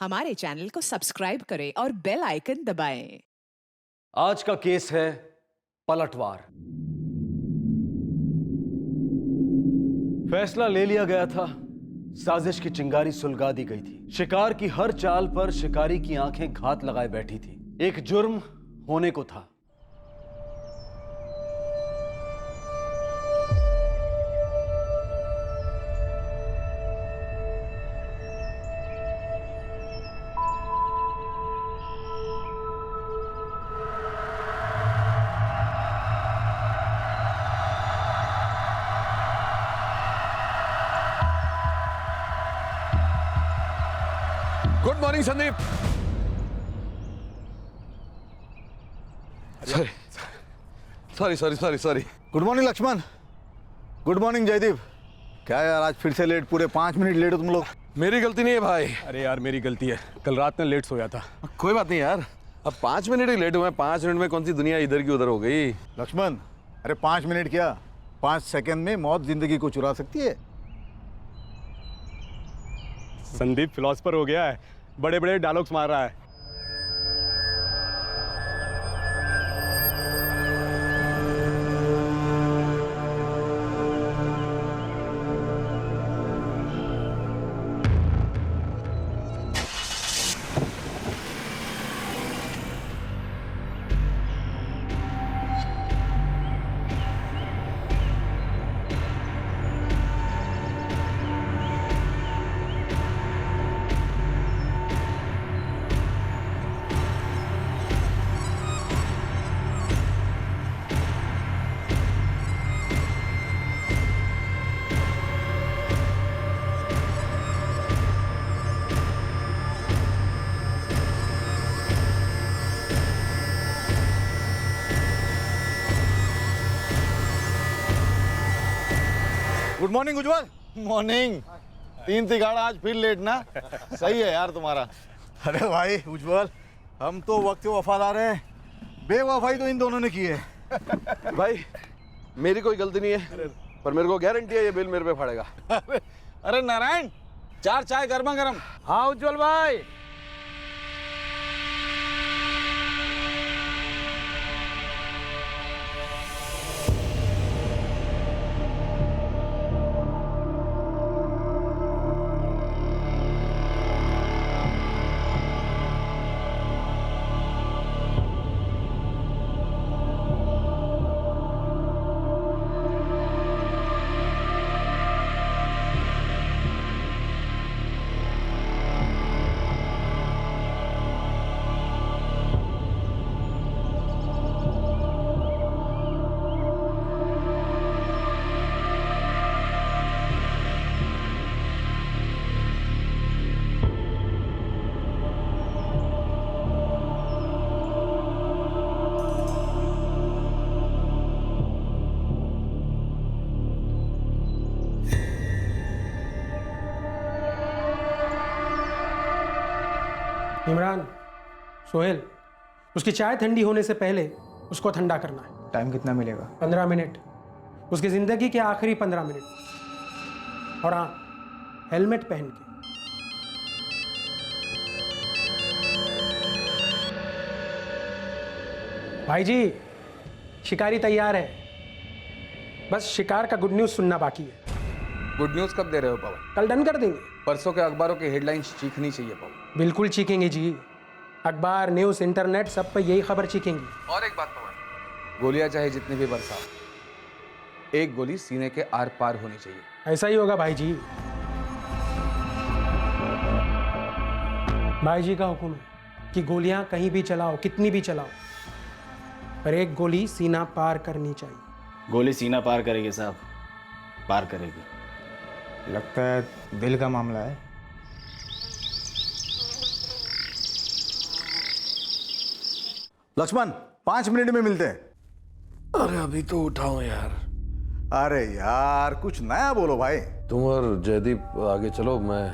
हमारे चैनल को सब्सक्राइब करें और बेल आइकन दबाएं। आज का केस है पलटवार। फैसला ले लिया गया था, साजिश की चिंगारी सुलगा दी गई थी। शिकार की हर चाल पर शिकारी की आंखें घात लगाए बैठी थी। एक जुर्म होने को था। Good morning Sandeep. Sorry sorry sorry sorry. Good morning Laxman. Good morning Jaydeep. क्या यार आज फिर से लेट, पूरे 5 मिनट लेट हो तुम लोग। मेरी गलती नहीं है भाई। अरे यार मेरी गलती है, कल रात में लेट सोया था। कोई बात नहीं यार, अब 5 मिनट ही लेट हुए हैं। 5 मिनट में कौन सी दुनिया इधर की उधर हो गई। लक्ष्मण, अरे 5 मिनट क्या, 5 सेकंड में मौत जिंदगी को चुरा सकती है। संदीप फिलोसफर हो गया है, बड़े बड़े डायलॉग्स मार रहा है। गुड मॉर्निंग उज्जवल। मॉर्निंग। 3 तिगाड़ा आज फिर लेट ना। सही है यार तुम्हारा। अरे भाई उज्जवल, हम तो वक्त के वफादार हैं, बेवफाई तो इन दोनों ने की है। भाई मेरी कोई गलती नहीं है, पर मेरे को गारंटी है ये बिल मेरे पे पड़ेगा। अरे नारायण, 4 चाय गर्मा गर्म। हाँ उज्जवल भाई। इमरान, सोहेल, उसकी चाय ठंडी होने से पहले उसको ठंडा करना है। टाइम कितना मिलेगा? 15 मिनट, उसकी ज़िंदगी के आखिरी 15 मिनट। और हाँ, हेलमेट पहन के। भाई जी, शिकारी तैयार है, बस शिकार का गुड न्यूज़ सुनना बाकी है। गुड न्यूज कब दे रहे हो पवन? कल डन कर देंगे। परसों के अखबारों की हेडलाइंस चीखनी चाहिए पवन। बिल्कुल चीखेंगे जी, अखबार, न्यूज़, इंटरनेट सब पे यही खबर चीखेंगी। और एक बात पवन, गोलियां चाहे जितनी भी बरसाओ, एक गोली सीने के आर पार होनी चाहिए। ऐसा ही होगा भाई जी। भाई जी का हुक्म है कि गोलियां कहीं भी चलाओ, कितनी भी चलाओ, पर एक गोली सीना पार करनी चाहिए। गोली सीना पार करेगी साहब, पार करेगी। लगता है दिल का मामला है। लक्ष्मण, 5 मिनट में मिलते हैं। अरे अभी तो उठाओ यार। अरे यार कुछ नया बोलो भाई। तुम और जयदीप आगे चलो, मैं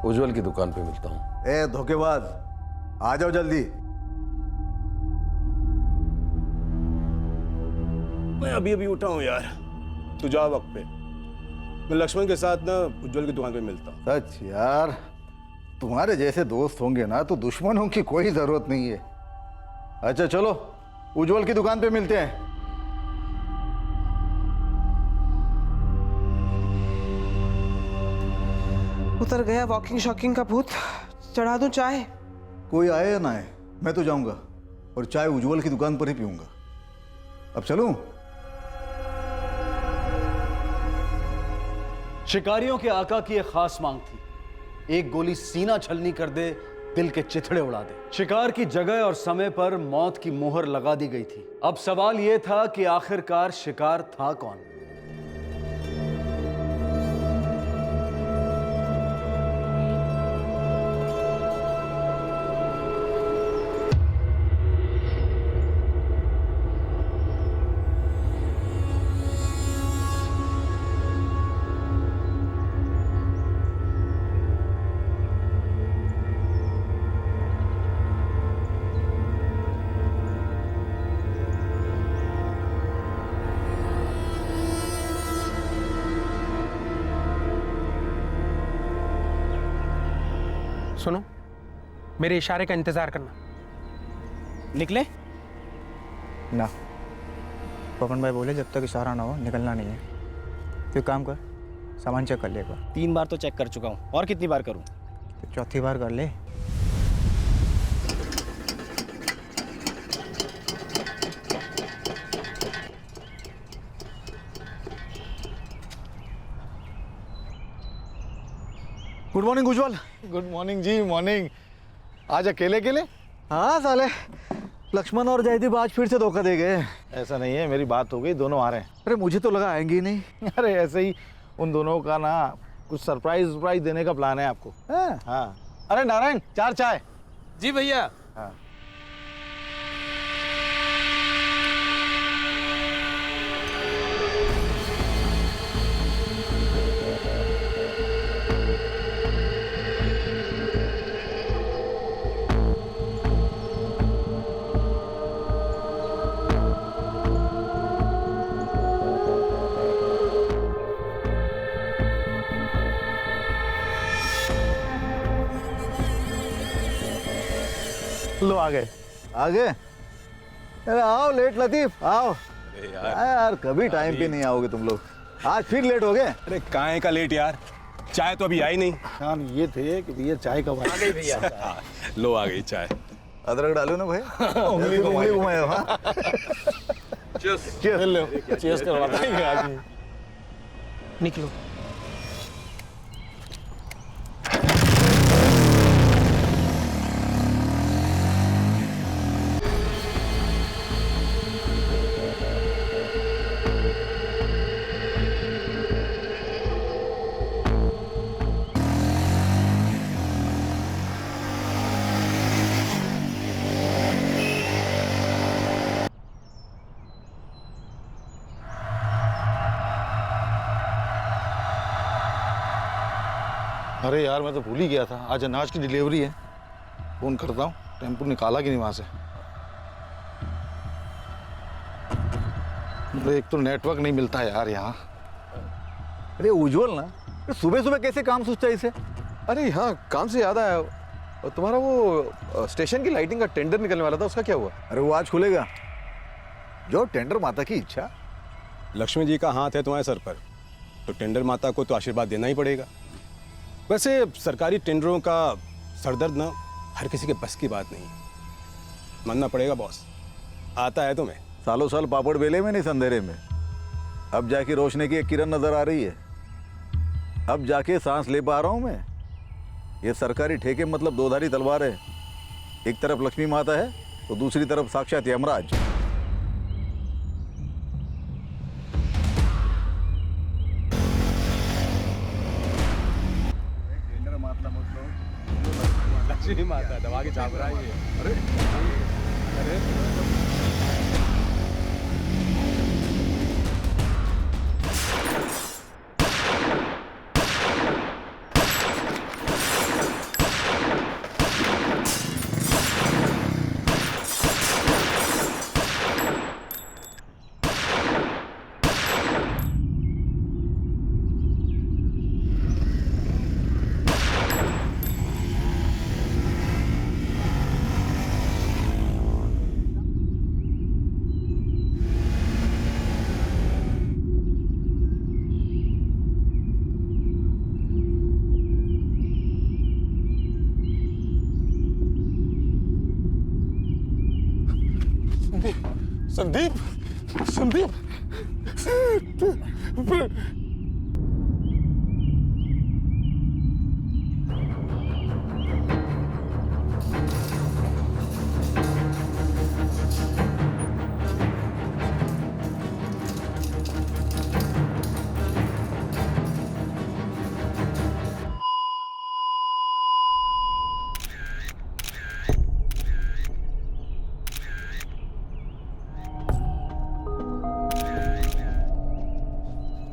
उज्जवल की दुकान पे मिलता हूँ। ए धोखेबाज, आ जाओ जल्दी। मैं अभी अभी उठा हूँ यार, तू जा वक्त पे। मैं लक्ष्मण के साथ ना उज्जवल की दुकान पे मिलता हूँ। सच यार, तुम्हारे जैसे दोस्त होंगे ना तो दुश्मनों की कोई जरूरत नहीं है। अच्छा चलो उज्जवल की दुकान पे मिलते हैं। उतर गया वॉकिंग शॉकिंग का भूत। चढ़ा दूं चाय? कोई आए या ना आए मैं तो जाऊंगा और चाय उज्जवल की दुकान पर ही पीऊंगा। अब चलूं? शिकारियों के आका की एक खास मांग थी, एक गोली सीना छलनी कर दे, दिल के चिथड़े उड़ा दे। शिकार की जगह और समय पर मौत की मोहर लगा दी गई थी। अब सवाल यह था कि आखिरकार शिकार था कौन? सुनो, मेरे इशारे का इंतजार करना। निकले ना, पवन भाई बोले जब तक इशारा ना हो निकलना नहीं है। तो काम कर, सामान चेक कर ले एक बार। 3 बार तो चेक कर चुका हूँ, और कितनी बार करूँ? तो चौथी बार कर ले। गुड मॉर्निंग उज्जवल। गुड मॉर्निंग जी, मॉर्निंग। आज अकेले अकेले? हाँ साले, लक्ष्मण और जयदीप आज फिर से धोखा दे गए। ऐसा नहीं है, मेरी बात हो गई, दोनों आ रहे हैं। अरे मुझे तो लगा आएंगे ही नहीं। अरे ऐसे ही उन दोनों का ना कुछ सरप्राइज देने का प्लान है आपको। हाँ। अरे नारायण, 4 चाय। जी भैया। हाँ। लो आ गए। आ गए? अरे आओ लेट लतीफ आओ। यार कभी टाइम पे नहीं आओगे तुम लोग, आज फिर लेट हो गए। अरे काहे का लेट यार, चाय तो अभी आई नहीं। हाँ ये थे कि भैया चाय कब आ गई भैया। लो आ गई चाय। अदरक डालो ना भाई। उंगली घुमाए हो। हाँ चीयर्स करवाते हैं आज। निकलो। अरे यार मैं तो भूल ही गया था, आज अनाज की डिलीवरी है। फोन करता हूँ, टेम्पो निकाला कि नहीं वहां से। एक तो नेटवर्क नहीं मिलता यार यहाँ। अरे उज्जवल ना सुबह सुबह कैसे काम सोचता है इसे? अरे हाँ, काम से याद आया, तुम्हारा वो स्टेशन की लाइटिंग का टेंडर निकलने वाला था, उसका क्या हुआ? अरे वो आज खुलेगा। जो टेंडर माता की इच्छा। लक्ष्मी जी का हाथ है तुम्हारे सर पर, तो टेंडर माता को तो आशीर्वाद देना ही पड़ेगा। वैसे सरकारी टेंडरों का सरदर्द ना हर किसी के बस की बात नहीं, मानना पड़ेगा बॉस। आता है तुम्हें। सालों साल पापड़ बेले में नहीं संधेरे में, अब जाके रोशनी की एक किरण नजर आ रही है। अब जाके सांस ले पा रहा हूं मैं। ये सरकारी ठेके मतलब दोधारी तलवार है, एक तरफ लक्ष्मी माता है तो दूसरी तरफ साक्षात यमराज। लक्ष्मी माता दबा के छाप रहा है ये। अरे अरे संदीप, संदीप।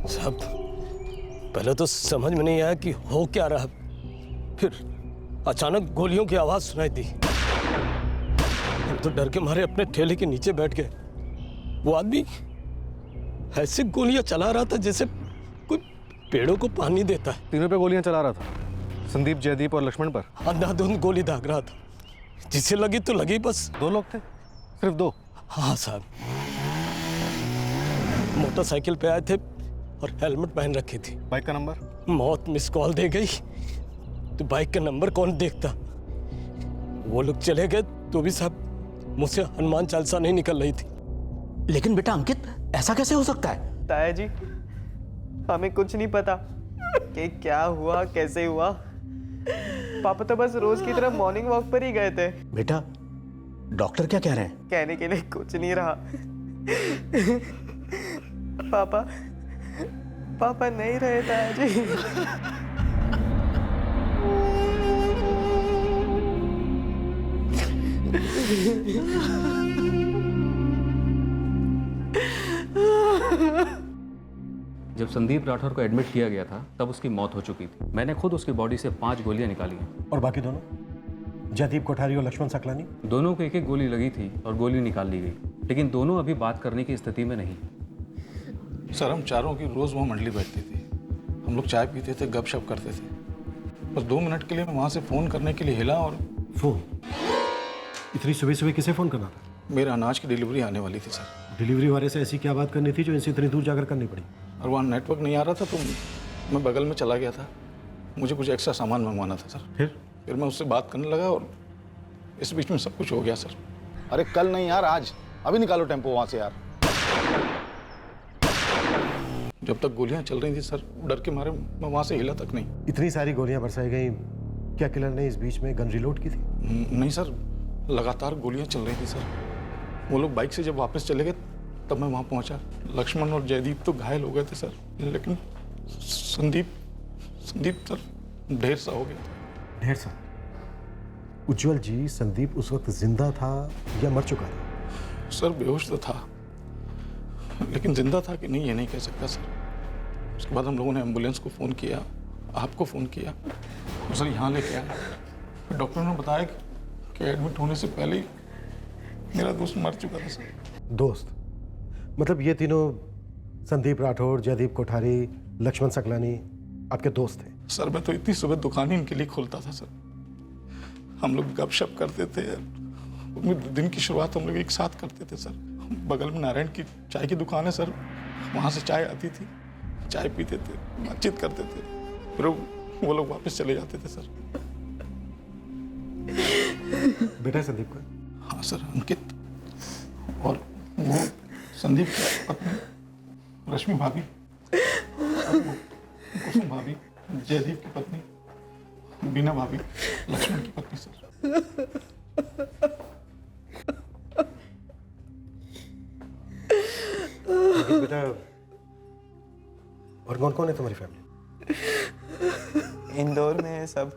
साहब, पहले तो समझ में नहीं आया कि हो क्या रहा, फिर अचानक गोलियों की आवाज सुनाई दी। हम तो डर के मारे अपने ठेले के नीचे बैठ गए। वो आदमी ऐसे गोलियां चला रहा था जैसे कोई पेड़ों को पानी देता है। तीनों पे गोलियां चला रहा था, संदीप, जयदीप और लक्ष्मण पर। अंधाधुंध गोली दाग रहा था, जिसे लगी तो लगी बस। 2 लोग थे, सिर्फ 2? हाँ साहब, मोटरसाइकिल पे आए थे और हेलमेट पहन रखी थी। बाइक का नंबर? मौत मिस कॉल दे गई तो बाइक का नंबर कौन देखता। वो लोग चले गए तो भी साहब मुझसे हनुमान चालीसा नहीं निकल रही थी। लेकिन बेटा अंकित, ऐसा कैसे हो सकता है? ताया जी, हमें कुछ नहीं पता कि क्या हुआ, कैसे हुआ। पापा तो बस रोज की तरह मॉर्निंग वॉक पर ही गए थे। बेटा, डॉक्टर क्या कह रहे हैं? कहने के लिए कुछ नहीं रहा। पापा नहीं रहे ताया जी। जब संदीप राठौर को एडमिट किया गया था तब उसकी मौत हो चुकी थी। मैंने खुद उसकी बॉडी से 5 गोलियां निकाली हैं। और बाकी दोनों, जयदीप कोठारी और लक्ष्मण सकलानी? दोनों को 1-1 गोली लगी थी और गोली निकाल ली गई, लेकिन दोनों अभी बात करने की स्थिति में नहीं। सर, हम चारों की रोज वहाँ मंडली बैठती थी, हम लोग चाय पीते थे, गपशप करते थे। बस 2 मिनट के लिए मैं वहाँ से फ़ोन करने के लिए हिला और फोन? इतनी सुबह सुबह किसे फ़ोन करना था? मेरा अनाज की डिलीवरी आने वाली थी सर। डिलीवरी वाले से ऐसी क्या बात करनी थी जो इनसे इतनी दूर जाकर करनी पड़ी? और वहाँ नेटवर्क नहीं आ रहा था तो मैं बगल में चला गया था, मुझे कुछ एक्स्ट्रा सामान मंगवाना था सर। फिर मैं उससे बात करने लगा और इस बीच में सब कुछ हो गया सर। अरे कल नहीं यार, आज, अभी निकालो टेम्पो वहाँ से यार। जब तक गोलियां चल रही थी सर, डर के मारे मैं वहाँ से हिला तक नहीं। इतनी सारी गोलियां बरसाई गई, क्या किलर ने इस बीच में गन रिलोड की थी? नहीं सर, लगातार गोलियां चल रही थी सर। वो लोग बाइक से जब वापस चले गए तब मैं वहाँ पहुँचा। लक्ष्मण और जयदीप तो घायल हो गए थे सर, लेकिन संदीप सर ढेर सा हो गया था। ढेर सा? उज्जवल जी, संदीप उस वक्त जिंदा था या मर चुका था? सर बेहोश तो था, लेकिन जिंदा था कि नहीं ये नहीं कह सकता सर। उसके बाद हम लोगों ने एम्बुलेंस को फ़ोन किया, आपको फ़ोन किया और सर यहाँ लेके आए। डॉक्टर ने बताया कि एडमिट होने से पहले ही मेरा दोस्त मर चुका था सर। दोस्त? मतलब ये तीनों, संदीप राठौर, जयदीप कोठारी, लक्ष्मण सकलानी, आपके दोस्त थे? सर मैं तो इतनी सुबह दुकान ही इनके लिए खोलता था सर। हम लोग गपशप करते थे, दिन की शुरुआत हम लोग एक साथ करते थे सर। बगल में नारायण की चाय की दुकान है सर, वहाँ से चाय आती थी, चाय पीते थे, बातचीत करते थे, फिर वो लोग वापस चले जाते थे सर। बेटा संदीप का? हाँ सर, अंकित। और वो संदीप की पत्नी रश्मि भाभी, कुसुम भाभी, जयदीप की पत्नी बीना भाभी, लक्ष्मण की पत्नी सर। बेटा, और कौन कौन है तुम्हारी फैमिली? इंदौर में है सब।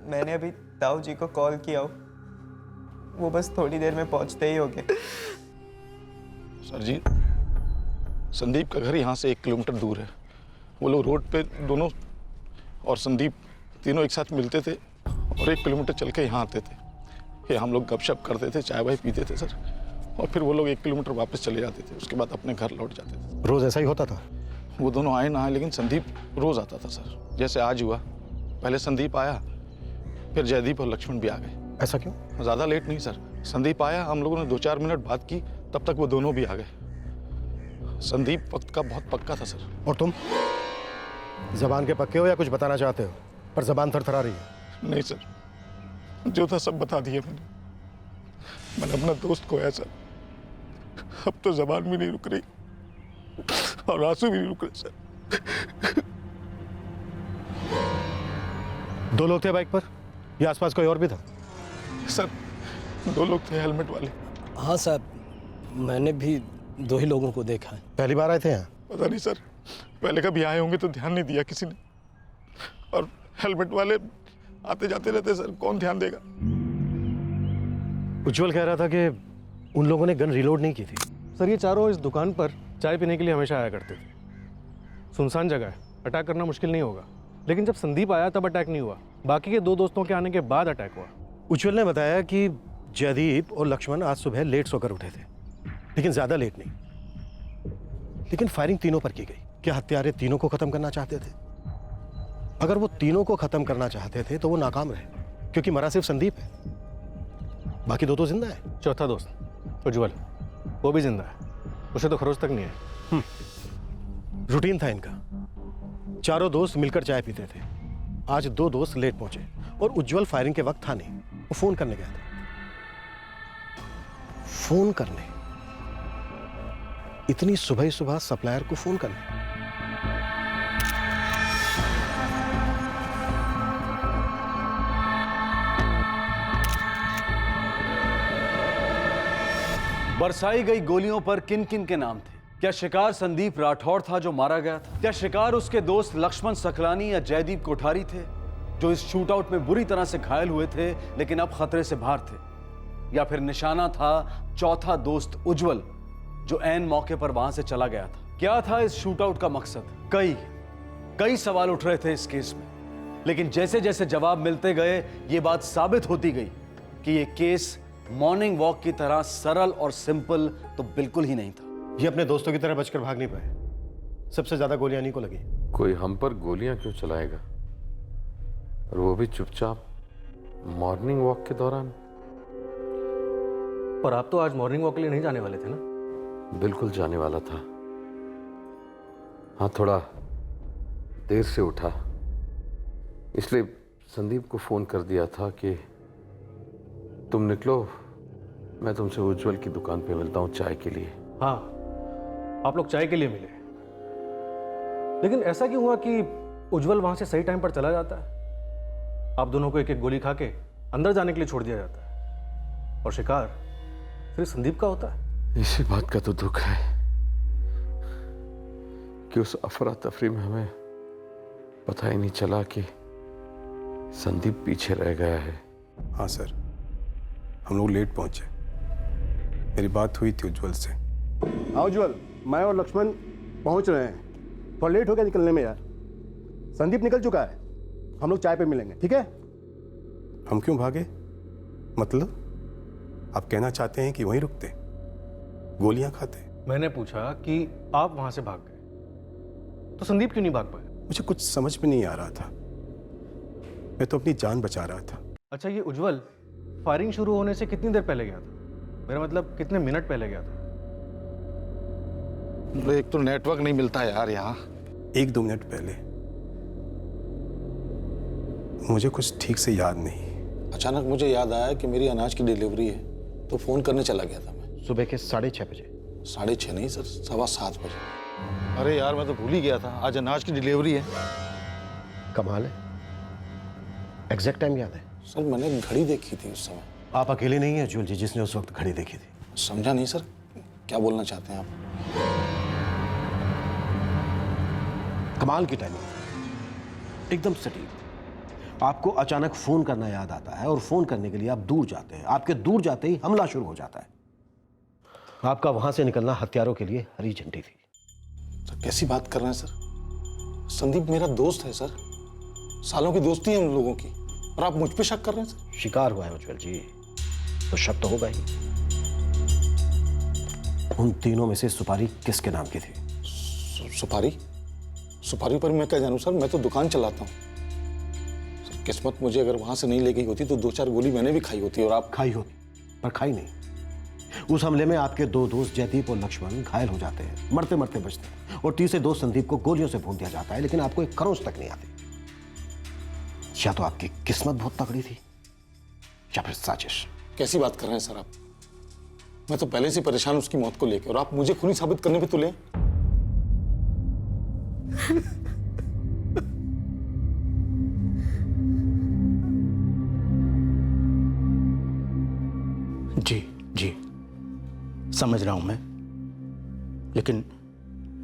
मैंने अभी ताऊ जी को कॉल किया, वो बस थोड़ी देर में पहुंचते ही होंगे। सर जी, संदीप का घर यहाँ से 1 किलोमीटर दूर है। वो लोग रोड पे दोनों और संदीप तीनों एक साथ मिलते थे और 1 किलोमीटर चल के यहाँ आते थे। ये हम लोग गपशप करते थे, चाय वाय पीते थे सर, और फिर वो लोग 1 किलोमीटर वापस चले जाते थे। उसके बाद अपने घर लौट जाते थे। रोज ऐसा ही होता था? वो दोनों आए ना आए, लेकिन संदीप रोज आता था सर। जैसे आज हुआ, पहले संदीप आया, फिर जयदीप और लक्ष्मण भी आ गए। ऐसा क्यों? ज़्यादा लेट नहीं सर, संदीप आया, हम लोगों ने 2-4 मिनट बात की, तब तक वो दोनों भी आ गए। संदीप वक्त का बहुत पक्का था सर। और तुम जबान के पक्के हो या कुछ बताना चाहते हो, पर जबान थरथरा रही है? नहीं सर, जो था सब बता दिया मैंने अपना दोस्त खोया सर। अब तो जबान भी नहीं रुक रही और आंसू भी नहीं रुक रहे सर। 2 लोग थे बाइक पर या आसपास कोई और भी था? सर 2 लोग थे हेलमेट वाले। हाँ साहब, मैंने भी 2 ही लोगों को देखा है। पहली बार आए थे यहाँ? पता नहीं सर, पहले कभी आए होंगे तो ध्यान नहीं दिया किसी ने। और हेलमेट वाले आते जाते रहते सर, कौन ध्यान देगा। उज्जवल कह रहा था कि उन लोगों ने गन रिलोड नहीं की थी। सर ये चारों इस दुकान पर चाय पीने के लिए हमेशा आया करते थे। सुनसान जगह है, अटैक करना मुश्किल नहीं होगा। लेकिन जब संदीप आया तब अटैक नहीं हुआ, बाकी के 2 दोस्तों के आने के बाद अटैक हुआ। उज्जवल ने बताया कि जयदीप और लक्ष्मण आज सुबह लेट सोकर उठे थे, लेकिन ज्यादा लेट नहीं। लेकिन फायरिंग तीनों पर की गई। क्या हत्यारे तीनों को खत्म करना चाहते थे? अगर वो तीनों को खत्म करना चाहते थे तो वो नाकाम रहे, क्योंकि मरा सिर्फ संदीप है, बाकी 2 तो जिंदा है। चौथा दोस्त उज्जवल, वो भी जिंदा है, उसे तो खरोच तक नहीं है। रूटीन था इनका। चारों दोस्त मिलकर चाय पीते थे। आज 2 दोस्त लेट पहुंचे और उज्जवल फायरिंग के वक्त था नहीं, वो फोन करने गया था। फोन करने, इतनी सुबह सुबह सप्लायर को फोन करने। बरसाई गई गोलियों पर किन किन के नाम थे? क्या शिकार संदीप राठौर था जो मारा गया था? क्या शिकार उसके दोस्त लक्ष्मण सकलानी या जयदीप कोठारी थे जो इस शूटआउट में बुरी तरह से घायल हुए थे लेकिन अब खतरे से बाहर थे? या फिर निशाना था चौथा दोस्त उज्जवल जो ऐन मौके पर वहां से चला गया था? क्या था इस शूटआउट का मकसद? कई सवाल उठ रहे थे इस केस में, लेकिन जैसे जैसे जवाब मिलते गए ये बात साबित होती गई कि ये केस मॉर्निंग वॉक की तरह सरल और सिंपल तो बिल्कुल ही नहीं था। ये अपने दोस्तों की तरह बचकर भाग नहीं पाए। सबसे ज्यादा गोलियां इन्हीं को लगी। कोई हम पर गोलियां क्यों चलाएगा, और वो भी चुपचाप मॉर्निंग वॉक के दौरान? पर आप तो आज मॉर्निंग वॉक के लिए नहीं जाने वाले थे ना? बिल्कुल जाने वाला था। हाँ, थोड़ा देर से उठा, इसलिए संदीप को फोन कर दिया था कि तुम निकलो, मैं तुमसे उज्जवल की दुकान पे मिलता हूँ चाय के लिए। हाँ, आप लोग चाय के लिए मिले, लेकिन ऐसा क्यों हुआ कि उज्जवल वहां से सही टाइम पर चला जाता है, आप दोनों को एक एक गोली खा के अंदर जाने के लिए छोड़ दिया जाता है, और शिकार सिर्फ संदीप का होता है? इसी बात का तो दुख है कि उस अफरा तफरी में हमें पता ही नहीं चला कि संदीप पीछे रह गया है। हाँ सर, हम लोग लेट पहुंचे। मेरी बात हुई थी उज्जवल से। हाँ उज्जवल, मैं और लक्ष्मण पहुंच रहे हैं। थोड़ा लेट हो गया निकलने में यार। संदीप निकल चुका है, हम लोग चाय पे मिलेंगे, ठीक है? हम क्यों भागे? मतलब आप कहना चाहते हैं कि वहीं रुकते, गोलियां खाते? मैंने पूछा कि आप वहां से भाग गए तो संदीप क्यों नहीं भाग पाए? मुझे कुछ समझ में नहीं आ रहा था, मैं तो अपनी जान बचा रहा था। अच्छा, ये उज्जवल फायरिंग शुरू होने से कितनी देर पहले गया था? मेरा मतलब कितने मिनट पहले गया था? एक तो नेटवर्क नहीं मिलता यार यहाँ। 1-2 मिनट पहले, मुझे कुछ ठीक से याद नहीं। अचानक मुझे याद आया कि मेरी अनाज की डिलीवरी है, तो फोन करने चला गया था मैं। सुबह के 6:30 बजे? 6:30 नहीं सर, 7:15 बजे। अरे यार, मैं तो भूल ही गया था, आज अनाज की डिलीवरी है। कमाल है, एग्जैक्ट टाइम याद है? सर मैंने घड़ी देखी थी उस समय। आप अकेले नहीं हैं जुल जी जिसने उस वक्त घड़ी देखी थी। समझा नहीं सर, क्या बोलना चाहते हैं आप? कमाल की टाइमिंग, एकदम सटीक। आपको अचानक फोन करना याद आता है और फोन करने के लिए आप दूर जाते हैं। आपके दूर जाते ही हमला शुरू हो जाता है। आपका वहां से निकलना हथियारों के लिए हरी झंडी थी। सर कैसी बात कर रहे हैं सर? संदीप मेरा दोस्त है सर, सालों की दोस्ती है उन लोगों की, और आप मुझ पे शक कर रहे हैं सर? शिकार हुआ है उज्जवल जी, तो शक तो होगा ही। उन तीनों में से सुपारी किसके नाम की थी? सुपारी पर मैं क्या जानूं सर, मैं तो दुकान चलाता हूँ सर। किस्मत मुझे अगर वहां से नहीं ले गई होती तो 2-4 गोली मैंने भी खाई होती। और आप? खाई होती, पर खाई नहीं। उस हमले में आपके 2 दोस्त जयदीप और लक्ष्मण घायल हो जाते हैं, मरते मरते बचते हैं, और तीसरे दोस्त संदीप को गोलियों से भून दिया जाता है, लेकिन आपको एक खरोंच तक नहीं आती। या तो आपकी किस्मत बहुत तगड़ी थी या फिर साजिश। कैसी बात कर रहे हैं सर आप? मैं तो पहले से परेशान हूं उसकी मौत को लेकर, और आप मुझे खूनी साबित करने पे तुले। जी जी समझ रहा हूं मैं, लेकिन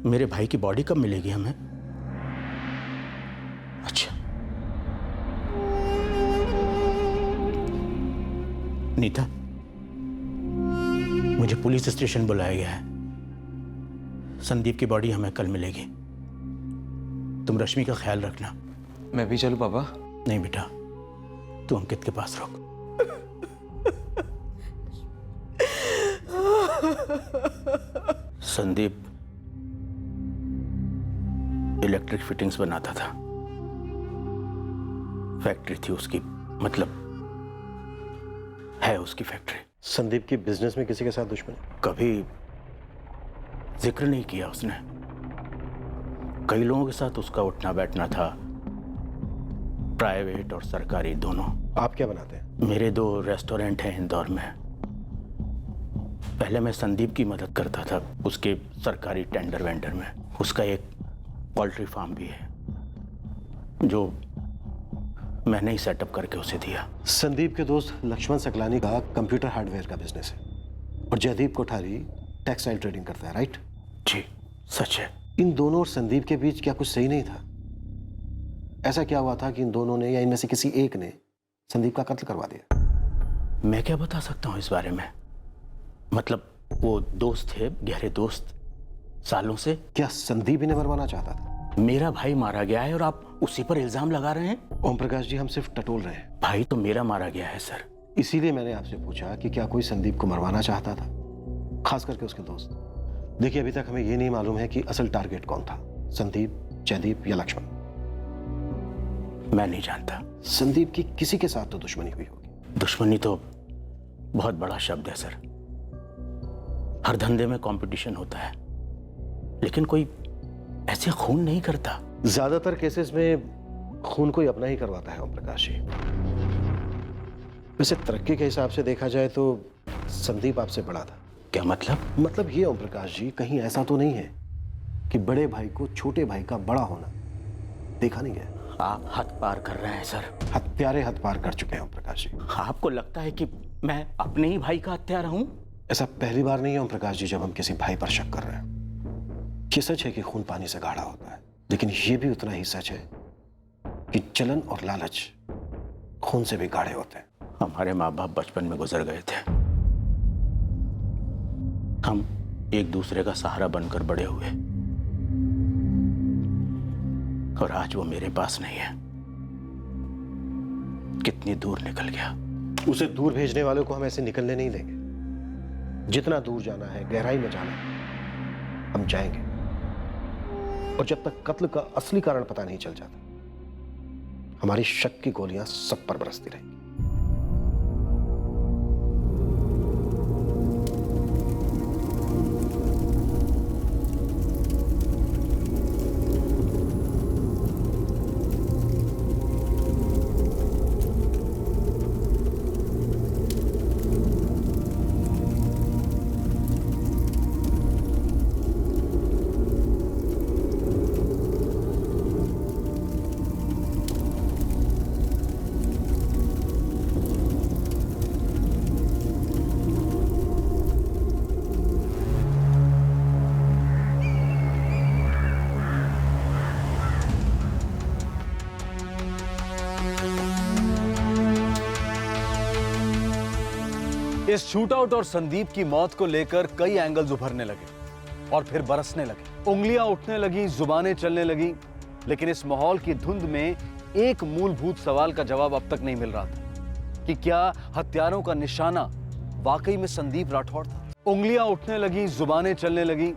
मेरे भाई की बॉडी कब मिलेगी हमें? अच्छा, नीता, मुझे पुलिस स्टेशन बुलाया गया है। संदीप की बॉडी हमें कल मिलेगी। तुम रश्मि का ख्याल रखना। मैं भी चलूं पापा? नहीं बेटा, तू अंकित के पास रुक। संदीप इलेक्ट्रिक फिटिंग्स बनाता था, फैक्ट्री थी उसकी, मतलब है उसकी फैक्ट्री। संदीप की बिजनेस में किसी के साथ दुश्मनी? कभी जिक्र नहीं किया उसने। कई लोगों के साथ उसका उठना बैठना था, प्राइवेट और सरकारी दोनों। आप क्या बनाते हैं? मेरे 2 रेस्टोरेंट हैं इंदौर में। पहले मैं संदीप की मदद करता था उसके सरकारी टेंडर वेंडर में। उसका एक पोल्ट्री फार्म भी है जो मैंने ही सेटअप करके उसे दिया। संदीप के दोस्त लक्ष्मण सकलानी का कंप्यूटर हार्डवेयर का बिजनेस है और जयदीप कोठारी टेक्सटाइल ट्रेडिंग करता है, राइट? जी सच है। इन दोनों और संदीप के बीच क्या कुछ सही नहीं था? ऐसा क्या हुआ था कि इन दोनों ने या इनमें से किसी एक ने संदीप का कत्ल करवा दिया? मैं क्या बता सकता हूँ इस बारे में? मतलब वो दोस्त थे, गहरे दोस्त सालों से। क्या संदीप इन्हें मरवाना चाहता था? मेरा भाई मारा गया है और आप उसी पर इल्जाम लगा रहे हैं? ओम प्रकाश जी, हम सिर्फ टटोल रहे हैं। भाई तो मेरा मारा गया है सर। इसीलिए मैंने आपसे पूछा कि क्या कोई संदीप को मरवाना चाहता था, खास करके उसके दोस्त। देखिए, अभी तक हमें ये नहीं मालूम है कि असल टारगेट कौन था, संदीप, जयदीप या लक्ष्मण। मैं नहीं जानता। संदीप की किसी के साथ तो दुश्मनी हुई होगी। दुश्मनी तो बहुत बड़ा शब्द है सर। हर धंधे में कंपटीशन होता है, लेकिन कोई ऐसे खून नहीं करता। ज्यादातर केसेस में खून कोई अपना ही करवाता है ओम प्रकाश जी। वैसे तरक्की के हिसाब से देखा जाए तो संदीप आपसे बड़ा था। क्या मतलब? मतलब ये ओम प्रकाश जी, कहीं ऐसा तो नहीं है कि बड़े भाई को छोटे भाई का बड़ा होना देखा नहीं गया। आप हद पार कर रहे हैं सर। हत्यारे हद पार कर चुके हैं ओम प्रकाश जी। आपको लगता है कि मैं अपने ही भाई का हत्यारा हूं? ऐसा पहली बार नहीं है ओम प्रकाश जी जब हम किसी भाई पर शक कर रहे हैं। ये सच है कि खून पानी से गाढ़ा होता है, लेकिन ये भी उतना ही सच है कि जलन और लालच खून से भी गाढ़े होते हैं। हमारे माँ बाप बचपन में गुजर गए थे। हम एक दूसरे का सहारा बनकर बड़े हुए, और आज वो मेरे पास नहीं है। कितनी दूर निकल गया। उसे दूर भेजने वालों को हम ऐसे निकलने नहीं देंगे। जितना दूर जाना है, गहराई में जाना है, हम जाएंगे। और जब तक कत्ल का असली कारण पता नहीं चल जाता, हमारी शक की गोलियां सब पर बरसती रहेंगी। इस शूटआउट और संदीप की मौत को लेकर कई एंगल्स उभरने लगे और फिर बरसने लगे। उंगलियां उठने लगी, जुबानें चलने लगी, लेकिन इस माहौल की धुंध में एक मूलभूत सवाल का जवाब अब तक नहीं मिल रहा था कि क्या हत्यारों का निशाना वाकई में संदीप राठौड़ था। उंगलियां उठने लगी, जुबानें चलने लगी,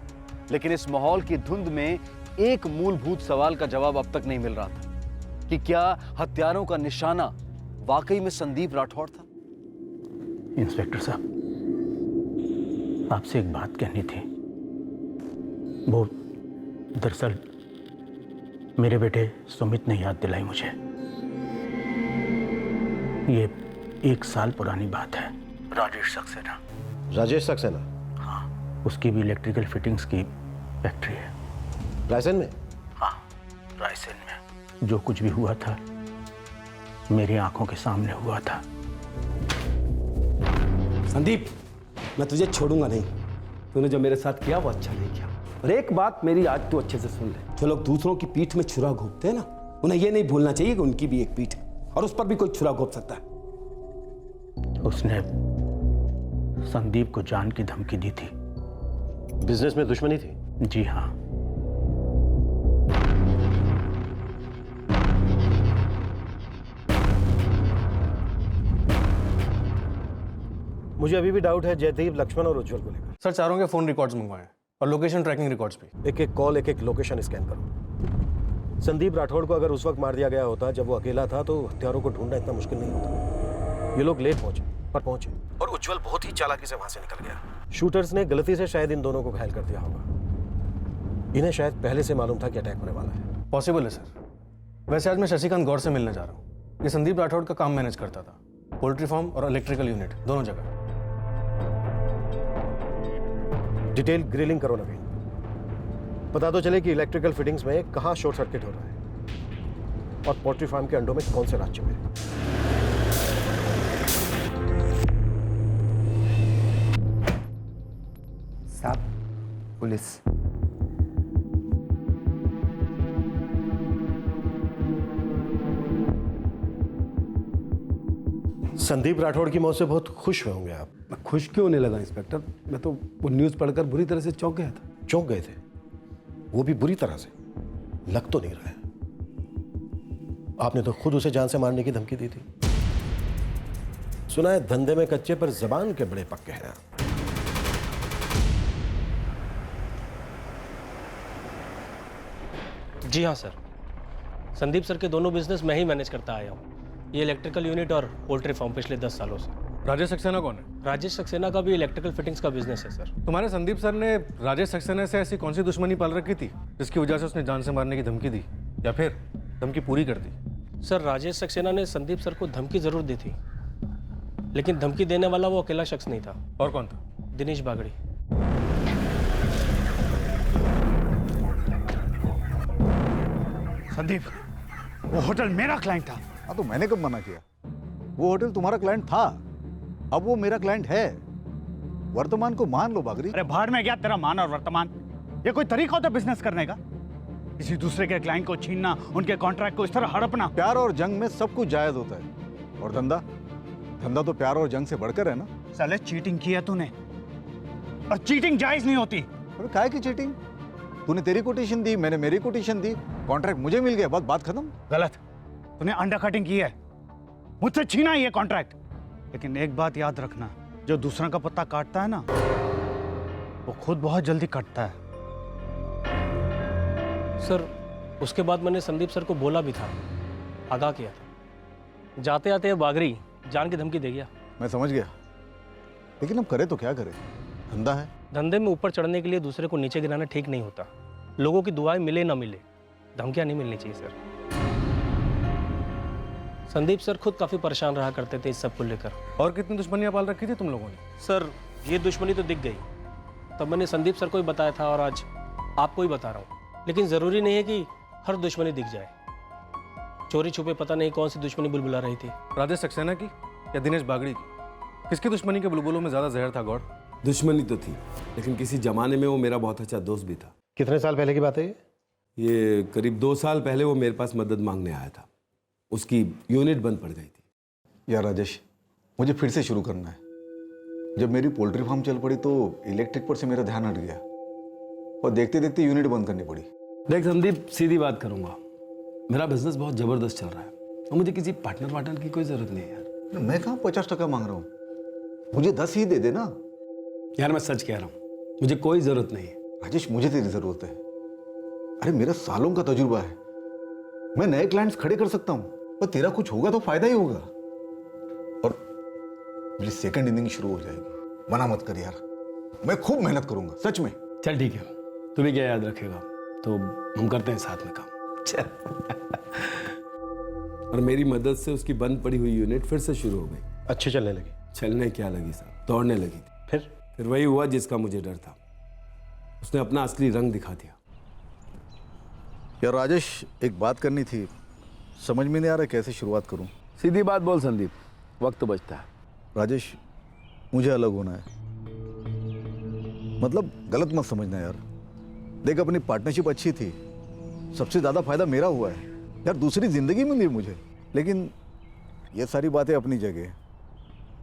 लेकिन इस माहौल की धुंध में एक मूलभूत सवाल का जवाब अब तक नहीं मिल रहा था कि क्या हत्यारों का निशाना वाकई में संदीप राठौड़ था। इंस्पेक्टर साहब, आपसे एक बात कहनी थी। वो दरअसल मेरे बेटे सुमित ने याद दिलाई मुझे। ये 1 साल पुरानी बात है। राजेश सक्सेना राजेश सक्सेना? हाँ, उसकी भी इलेक्ट्रिकल फिटिंग्स की फैक्ट्री है। रायसेन में? हाँ, रायसेन में। जो कुछ भी हुआ था मेरी आंखों के सामने हुआ था। संदीप, मैं तुझे छोड़ूंगा नहीं। तूने जो मेरे साथ किया वो अच्छा नहीं किया। और एक बात मेरी आज तू अच्छे से सुन ले, जो लोग दूसरों की पीठ में छुरा घोंपते हैं ना, उन्हें ये नहीं भूलना चाहिए कि उनकी भी एक पीठ है और उस पर भी कोई छुरा घोंप सकता है। उसने संदीप को जान की धमकी दी थी। बिजनेस में दुश्मनी थी? जी हाँ। मुझे अभी भी डाउट है जयदीप, लक्ष्मण और उज्जवल को लेकर। सर, चारों के फोन रिकॉर्ड्स मंगवाए और लोकेशन ट्रैकिंग रिकॉर्ड्स भी। एक एक कॉल, एक एक लोकेशन स्कैन करो। संदीप राठौड़ को अगर उस वक्त मार दिया गया होता जब वो अकेला था तो हथियारों को ढूंढना इतना मुश्किल नहीं होता। ये लोग लेट पहुंचे पर पहुंचे, और उज्जवल बहुत ही चालाकी से वहां से निकल गया। शूटर्स ने गलती से शायद इन दोनों को घायल कर दिया होगा। इन्हें शायद पहले से मालूम था कि अटैक होने वाला है। पॉसिबल है सर। वैसे आज मैं शशिकांत गौर से मिलने जा रहा हूँ। ये संदीप राठौड़ का काम मैनेज करता था, पोल्ट्री फार्म और इलेक्ट्रिकल यूनिट दोनों जगह। डिटेल ग्रिलिंग करो नवीन, पता तो चले कि इलेक्ट्रिकल फिटिंग्स में कहां शॉर्ट सर्किट हो रहा है और पोल्ट्री फार्म के अंडों में कौन से राज चुके हैं। साहब, पुलिस। संदीप राठौड़ की मौत से बहुत खुश हुए होंगे आप। मैं खुश क्यों होने लगा इंस्पेक्टर? मैं तो वो न्यूज़ पढ़कर बुरी तरह से चौंक गया था। चौंक गए थे? वो भी बुरी तरह से? लग तो नहीं रहा है। आपने तो खुद उसे जान से मारने की धमकी दी थी। सुना है धंधे में कच्चे पर जबान के बड़े पक्के हैं। जी हाँ सर, संदीप सर के दोनों बिजनेस मैं ही मैनेज करता आया हूँ। ये इलेक्ट्रिकल यूनिट और पोल्ट्री फार्म पिछले 10 सालों से। राजेश सक्सेना कौन है? राजेश सक्सेना का भी इलेक्ट्रिकल फिटिंग्स का बिजनेस है सर। तुम्हारे संदीप सर ने राजेश सक्सेना से ऐसी कौन सी दुश्मनी पाल रखी थी जिसकी वजह से उसने जान से मारने की धमकी दी, या फिर धमकी पूरी कर दी? सर, राजेश सक्सेना ने संदीप सर को धमकी जरूर दी थी, लेकिन धमकी देने वाला वो अकेला शख्स नहीं था। और कौन था? दिनेश बागड़ी। संदीप, वो होटल मेरा क्लाइंट था। हाँ, तो मैंने कब मना किया? वो होटल तुम्हारा क्लाइंट था, अब वो मेरा क्लाइंट है। वर्तमान को मान लो बागरी। अरे भाड़ में गया तेरा मान और वर्तमान। ये कोई तरीका होता है बिजनेस करने का? किसी दूसरे के क्लाइंट को छीनना, उनके कॉन्ट्रैक्ट को इस तरह हड़पना। प्यार और जंग में सब कुछ जायज होता है। और धंधा धंधा तो प्यार और जंग से बढ़कर है ना। साले चीटिंग की है तूने, और चीटिंग जायज नहीं होती। अरे काय की चीटिंग? तूने तेरी कोटेशन दी, मैंने मेरी कोटेशन दी, कॉन्ट्रैक्ट मुझे मिल गया, बात खत्म। गलत, तूने अंडर कटिंग की है, मुझसे छीना ये कॉन्ट्रैक्ट। लेकिन एक बात याद रखना, जो दूसरा का पत्ता काटता है ना, वो खुद बहुत जल्दी कटता है। सर, उसके बाद मैंने संदीप सर को बोला भी था, आगाह किया था। जाते आते बागरी जान की धमकी दे गया। मैं समझ गया, लेकिन अब करे तो क्या करे? धंधा है। धंधे में ऊपर चढ़ने के लिए दूसरे को नीचे गिराना ठीक नहीं होता। लोगों की दुआएं मिले ना मिले, धमकियां नहीं मिलनी चाहिए सर। संदीप सर खुद काफी परेशान रहा करते थे इस सब को लेकर। और कितनी दुश्मनियां पाल रखी थी तुम लोगों ने? सर, ये दुश्मनी तो दिख गई, तब मैंने संदीप सर को ही बताया था और आज आपको ही बता रहा हूँ। लेकिन जरूरी नहीं है कि हर दुश्मनी दिख जाए। चोरी छुपे पता नहीं कौन सी दुश्मनी बुलबुला रही थी। राजेश सक्सेना की या दिनेश बागड़ी की? किसकी दुश्मनी के बुलबुलों में ज्यादा जहर था गौड़? दुश्मनी तो थी, लेकिन किसी जमाने में वो मेरा बहुत अच्छा दोस्त भी था। कितने साल पहले की बात है ये? करीब 2 साल पहले वो मेरे पास मदद मांगने आया था। उसकी यूनिट बंद पड़ गई थी। यार राजेश, मुझे फिर से शुरू करना है। जब मेरी पोल्ट्री फार्म चल पड़ी तो इलेक्ट्रिक पर से मेरा ध्यान हट गया और देखते देखते यूनिट बंद करनी पड़ी। देख संदीप, सीधी बात करूंगा, मेरा बिजनेस बहुत जबरदस्त चल रहा है और मुझे किसी पार्टनर की कोई जरूरत नहीं है यार। मैं कहाँ 50% मांग रहा हूँ, मुझे 10 ही दे देना। यार मैं सच कह रहा हूँ, मुझे कोई जरूरत नहीं है। राजेश, मुझे तेरी जरूरत है। अरे मेरा सालों का तजुर्बा है, मैं नए क्लाइंट्स खड़े कर सकता हूँ, पर तेरा कुछ होगा तो फायदा ही होगा। और मेरी सेकंड इनिंग शुरू हो जाएगी। मना मत कर यार, मैं खूब मेहनत करूंगा सच में। चल ठीक है, तू भी क्या याद रखेगा, तो हम करते हैं साथ में काम। चल। और मेरी मदद से उसकी बंद पड़ी हुई यूनिट फिर से शुरू हो गई। अच्छी चलने लगी? चलने क्या लगी साहब, दौड़ने लगी थी। फिर फिर वही हुआ जिसका मुझे डर था। उसने अपना असली रंग दिखा दिया। यार राजेश, एक बात करनी थी, समझ में नहीं आ रहा कैसे शुरुआत करूं। सीधी बात बोल संदीप, वक्त तो बचता है। राजेश, मुझे अलग होना है। मतलब गलत मत समझना यार। देख, अपनी पार्टनरशिप अच्छी थी, सबसे ज़्यादा फायदा मेरा हुआ है यार, दूसरी ज़िंदगी मिली मुझे। लेकिन ये सारी बातें अपनी जगह,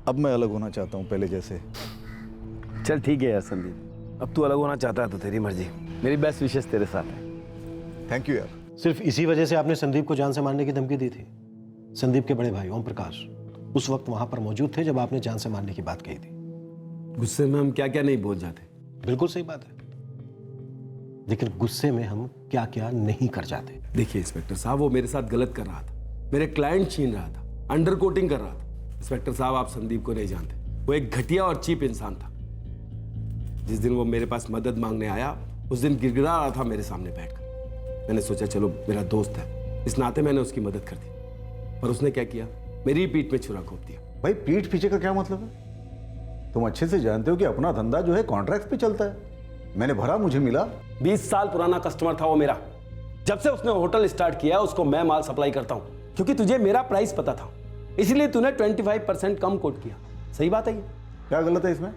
अब मैं अलग होना चाहता हूँ पहले जैसे। चल ठीक है यार संदीप, अब तू अलग होना चाहता है तो तेरी मर्जी। मेरी बेस्ट विशेष तेरे साथ है। थैंक यू यार। सिर्फ इसी वजह से आपने संदीप को जान से मारने की धमकी दी थी? संदीप के बड़े भाई ओम प्रकाश उस वक्त वहां पर मौजूद थे जब आपने जान से मारने की बात कही थी। गुस्से में हम क्या क्या नहीं बोल जाते। बिल्कुल सही बात है, लेकिन गुस्से में हम क्या क्या नहीं कर जाते। देखिए इंस्पेक्टर साहब, वो मेरे साथ गलत कर रहा था, मेरे क्लाइंट छीन रहा था, अंडर कोटिंग कर रहा था। इंस्पेक्टर साहब, आप संदीप को नहीं जानते, वो एक घटिया और चीप इंसान था। जिस दिन वो मेरे पास मदद मांगने आया, उस दिन गिड़गिड़ा रहा था मेरे सामने बैठकर। मैंने सोचा चलो मेरा दोस्त है, इस नाते मैंने उसकी मदद कर दी, पर उसने क्या किया, मेरी पीठ में छुरा घोंप दिया। भाई, पीठ पीछे का क्या मतलब है? तुम अच्छे से जानते हो कि अपना धंधा जो है कॉन्ट्रैक्ट पे चलता है। मैंने भरा, मुझे मिला। 20 साल पुराना कस्टमर था वो मेरा। जब से उसने होटल स्टार्ट किया उसको मैं माल सप्लाई करता हूँ, क्योंकि तुझे मेरा प्राइस पता था, इसलिए तूने 25% कम कोट किया। सही बात है ये? क्या गलत है इसमें?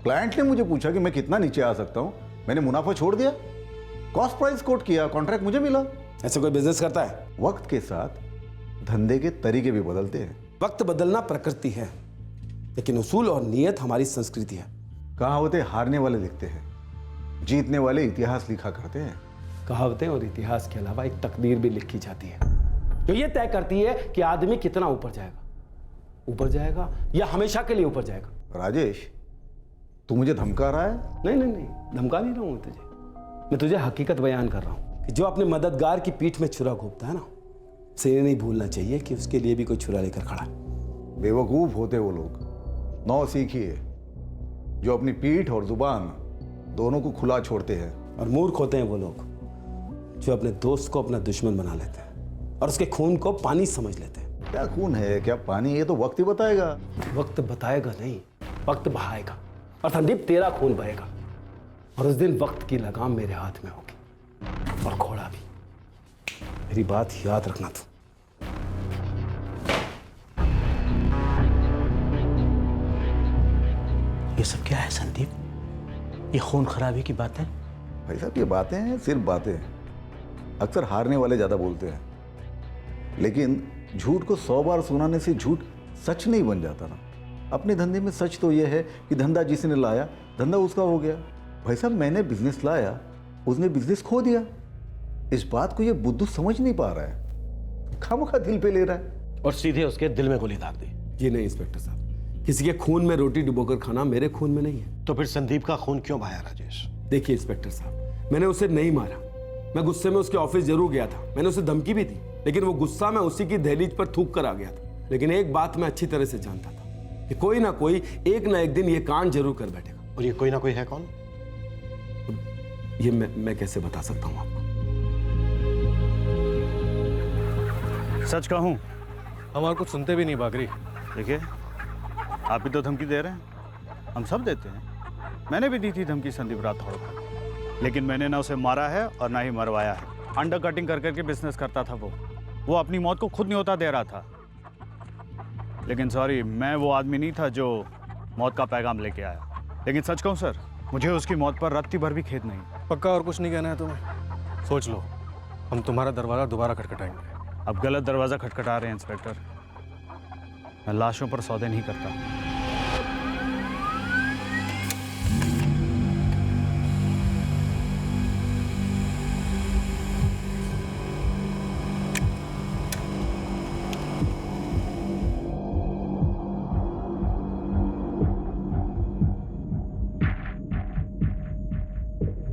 क्लाइंट ने मुझे पूछा कि मैं कितना नीचे आ सकता हूँ, मैंने मुनाफा छोड़ दिया, कॉस्ट प्राइस कोट किया, कॉन्ट्रैक्ट मुझे मिला। ऐसे कोई बिजनेस करता है? वक्त के साथ धंधे के तरीके भी बदलते हैं। वक्त बदलना प्रकृति है, लेकिन उसूल और नियत हमारी संस्कृति है। कहावतें हारने वाले लिखते हैं, जीतने वाले इतिहास लिखा करते हैं। कहावतें और इतिहास के अलावा एक तकदीर भी लिखी जाती है, जो ये तय करती है कि आदमी कितना ऊपर जाएगा या हमेशा के लिए ऊपर जाएगा। राजेश, तू मुझे धमका रहा है? नहीं, धमका नहीं रहा हूं तुझे। मैं तुझे हकीकत बयान कर रहा हूं कि जो अपने मददगार की पीठ में छुरा घोंपता है ना, उसे ये नहीं भूलना चाहिए कि उसके लिए भी कोई छुरा लेकर खड़ा है। बेवकूफ होते वो लोग, नौ सीखिए, जो अपनी पीठ और जुबान दोनों को खुला छोड़ते हैं। और मूर्ख होते हैं वो लोग जो अपने दोस्त को अपना दुश्मन बना लेते हैं और उसके खून को पानी समझ लेते हैं। क्या खून है, क्या पानी? ये तो वक्त ही बताएगा। वक्त बताएगा नहीं, वक्त बहाएगा। और संदीप, तेरा खून बहेगा, और उस दिन वक्त की लगाम मेरे हाथ में होगी, और घोड़ा भी। मेरी बात याद रखना तू। ये सब क्या है संदीप? ये खून खराबी की बातें? भाई साहब, ये बातें हैं, सिर्फ बातें। अक्सर हारने वाले ज्यादा बोलते हैं, लेकिन झूठ को 100 बार सुनाने से झूठ सच नहीं बन जाता ना। अपने धंधे में सच तो यह है कि धंधा जिसने लाया, धंधा उसका हो गया। भाई साहब, मैंने बिजनेस लाया, उसने बिजनेस खो दिया। इस बात को ये बुद्धू समझ नहीं पा रहा है, खामखा दिल पे ले रहा है और सीधे उसके दिल में गोली दाग दी। ये नहीं इंस्पेक्टर साहब, किसी के खून में रोटी डुबोकर खाना मेरे खून में नहीं है। तो फिर संदीप का खून क्यों बहाया राजेश? देखिए इंस्पेक्टर साहब, मैंने उसे नहीं मारा। मैं गुस्से में उसके ऑफिस जरूर गया था, मैंने उसे धमकी भी दी, लेकिन वो गुस्सा मैं उसी की दहलीज पर थूक कर आ गया था। लेकिन एक बात मैं अच्छी तरह से जानता था कि कोई ना कोई एक ना एक दिन ये कांड जरूर कर बैठेगा। और ये कोई ना कोई है कौन? ये मैं कैसे बता सकता हूँ आपको? सच कहूँ, हमारे कुछ सुनते भी नहीं बागरी। देखिए, आप ही तो धमकी दे रहे हैं, हम सब देते हैं। मैंने भी दी थी धमकी संदीप राठौड़ को, लेकिन मैंने ना उसे मारा है और ना ही मरवाया है। अंडर कटिंग कर करके बिजनेस करता था वो अपनी मौत को खुद न्योता दे रहा था। लेकिन सॉरी, मैं वो आदमी नहीं था जो मौत का पैगाम लेके आया। लेकिन सच कहूँ सर, मुझे उसकी मौत पर रत्ती भर भी खेद नहीं। पक्का और कुछ नहीं कहना है तुम्हें? सोच लो, हम तुम्हारा दरवाजा दोबारा खटखटाएंगे। अब गलत दरवाज़ा खटखटा रहे हैं इंस्पेक्टर। मैं लाशों पर सौदे नहीं करता।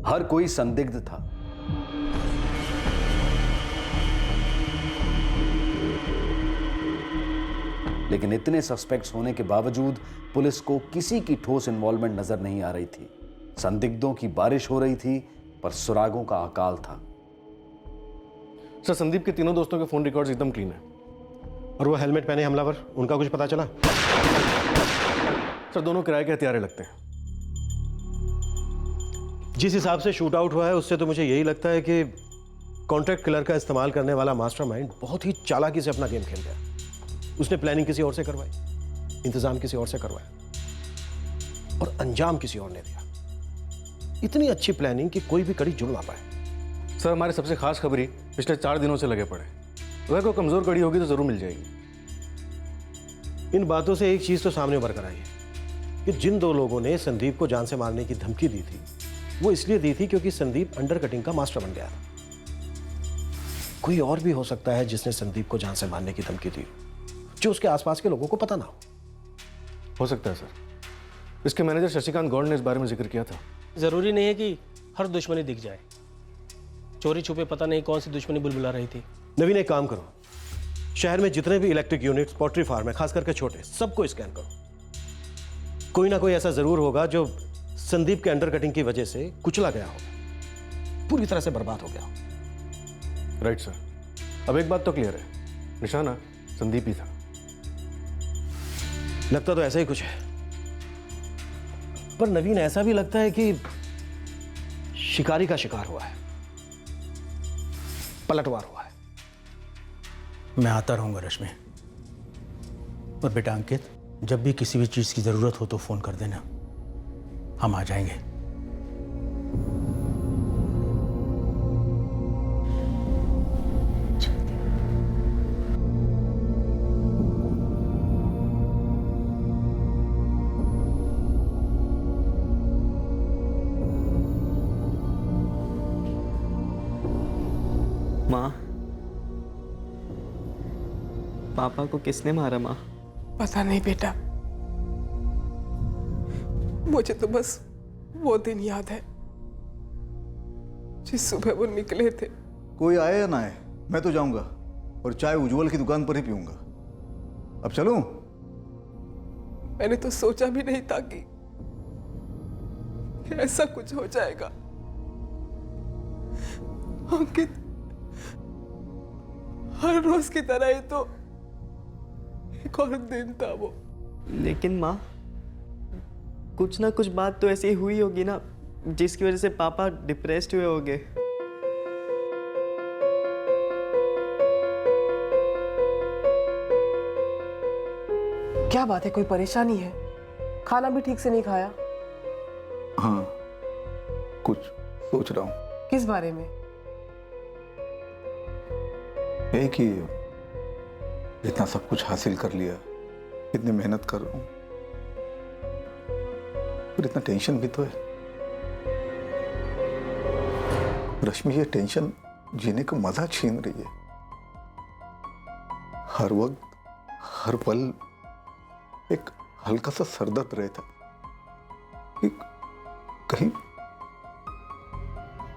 हर कोई संदिग्ध था। लेकिन इतने सस्पेक्ट्स होने के बावजूद पुलिस को किसी की ठोस इन्वॉल्वमेंट नजर नहीं आ रही थी। संदिग्धों की बारिश हो रही थी, पर सुरागों का अकाल था। सर, संदीप के तीनों दोस्तों के फोन रिकॉर्ड्स एकदम क्लीन है। और वो हेलमेट पहने हमलावर, उनका कुछ पता चला? सर, दोनों किराए के हथियारे लगते हैं। जिस हिसाब से शूट आउट हुआ है उससे तो मुझे यही लगता है कि कॉन्ट्रैक्ट किलर का इस्तेमाल करने वाला मास्टरमाइंड बहुत ही चालाकी से अपना गेम खेल गया। उसने प्लानिंग किसी और से करवाई, इंतजाम किसी और से करवाया और अंजाम किसी और ने दिया। इतनी अच्छी प्लानिंग कि कोई भी कड़ी जुड़ ना पाए। सर, हमारी सबसे खास खबरी पिछले 4 दिनों से लगे पड़े। अगर कोई कमजोर कड़ी होगी तो जरूर मिल जाएगी। इन बातों से एक चीज तो सामने उभर कर आई है कि जिन 2 लोगों ने संदीप को जान से मारने की धमकी दी थी वो इसलिए दी थी क्योंकि संदीप अंडर कटिंग का मास्टर बन गया था। कोई और भी हो सकता है जिसने संदीप को जान से मारने की धमकी दी, जो उसके आसपास के लोगों को पता ना हो सकता है सर। इसके मैनेजर शशिकांत गौड़ ने इस बारे में जिक्र किया था। जरूरी नहीं है कि हर दुश्मनी दिख जाए। चोरी छुपे पता नहीं कौन सी दुश्मनी बुलबुला रही थी। नवीन, एक काम करो, शहर में जितने भी इलेक्ट्रिक यूनिट्स, पोल्ट्री फार्म है, खास करके छोटे, सबको स्कैन करो। कोई ना कोई ऐसा जरूर होगा जो संदीप के अंडर कटिंग की वजह से कुचला गया होगा, पूरी तरह से बर्बाद हो गया हो। Right sir. अब एक बात तो क्लियर है, निशाना संदीप ही था। लगता तो ऐसा ही कुछ है, पर नवीन ऐसा भी लगता है कि शिकारी का शिकार हुआ है, पलटवार हुआ है। मैं आता रहूंगा रश्मि। और बेटा अंकित, जब भी किसी भी चीज की जरूरत हो तो फोन कर देना, हम आ जाएंगे। माँ, पापा को किसने मारा माँ? पता नहीं बेटा, मुझे तो बस वो दिन याद है जिस सुबह वो निकले थे। कोई आए या ना आए, मैं तो जाऊंगा और चाय उज्जवल की दुकान पर ही पीऊंगा। अब चलूं? मैंने तो सोचा भी नहीं था कि ऐसा कुछ हो जाएगा। अंकित, हर रोज की तरह ही तो एक और दिन था वो। लेकिन माँ, कुछ ना कुछ बात तो ऐसी हुई होगी ना जिसकी वजह से पापा डिप्रेस्ड हुए होंगे। क्या बात है, कोई परेशानी है? खाना भी ठीक से नहीं खाया? हाँ, कुछ सोच रहा हूँ। किस बारे में? एक ही, इतना सब कुछ हासिल कर लिया, इतनी मेहनत कर रहा हूँ, पर इतना टेंशन भी तो है। रश्मि, ये टेंशन जीने का मजा छीन रही है। हर वक्त, हर पल एक हल्का सा सरदर्द रहता कि कहीं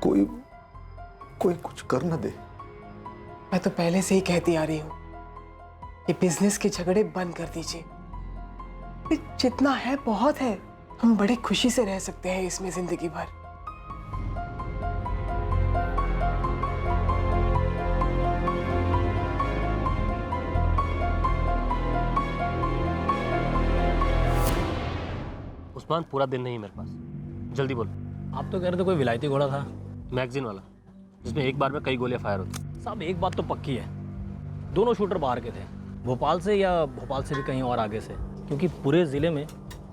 कोई कुछ कर न दे। मैं तो पहले से ही कहती आ रही हूँ, ये बिजनेस के झगड़े बंद कर दीजिए। जितना है बहुत है, हम बड़ी खुशी से रह सकते हैं इसमें जिंदगी भर। उस्मान, पूरा दिन नहीं मेरे पास, जल्दी बोल। आप तो कह रहे थे कोई विलायती घोड़ा था, मैगजीन वाला, जिसमें एक बार में कई गोलियां फायर होती। साहब, एक बात तो पक्की है, दोनों शूटर बाहर के थे, भोपाल से या भोपाल से भी कहीं और आगे से, क्योंकि पूरे ज़िले में